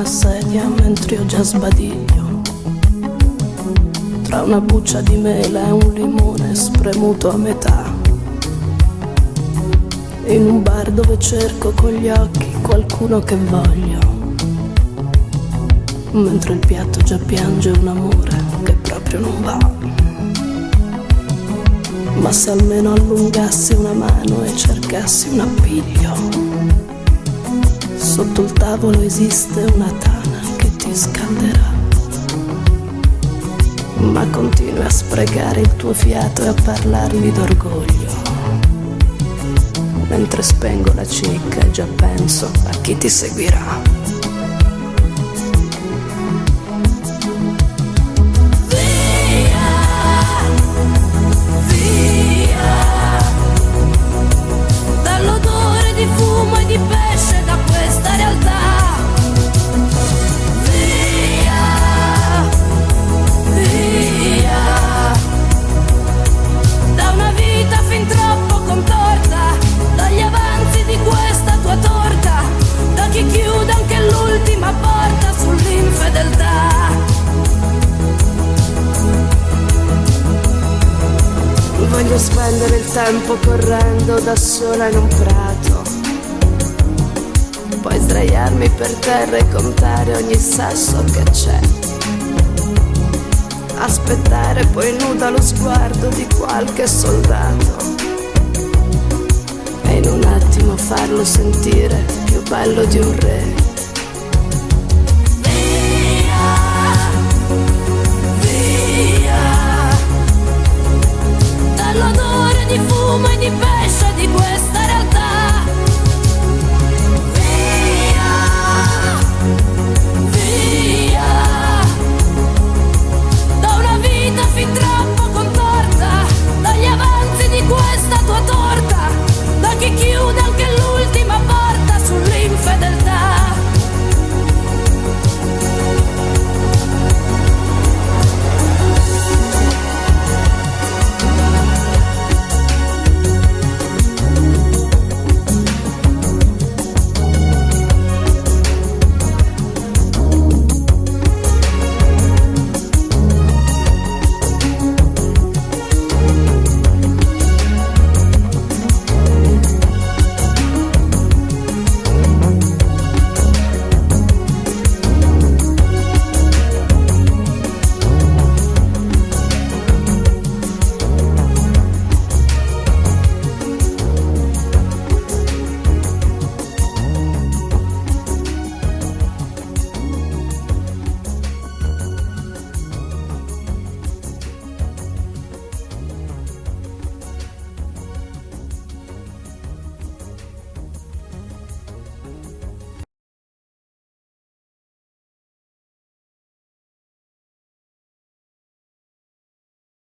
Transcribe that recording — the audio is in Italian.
una sedia mentre io già sbadiglio tra una buccia di mela e un limone spremuto a metà, in un bar dove cerco con gli occhi qualcuno che voglio, mentre il piatto già piange un amore che proprio non va. Ma se almeno allungassi una mano e cercassi un appiglio, sotto il tavolo esiste una tana che ti scalderà. Ma continui a sprecare il tuo fiato e a parlarmi d'orgoglio, mentre spengo la cicca e già penso a chi ti seguirà. Voglio spendere il tempo correndo da sola in un prato, poi sdraiarmi per terra e contare ogni sasso che c'è, aspettare poi nuda lo sguardo di qualche soldato e in un attimo farlo sentire più bello di un re.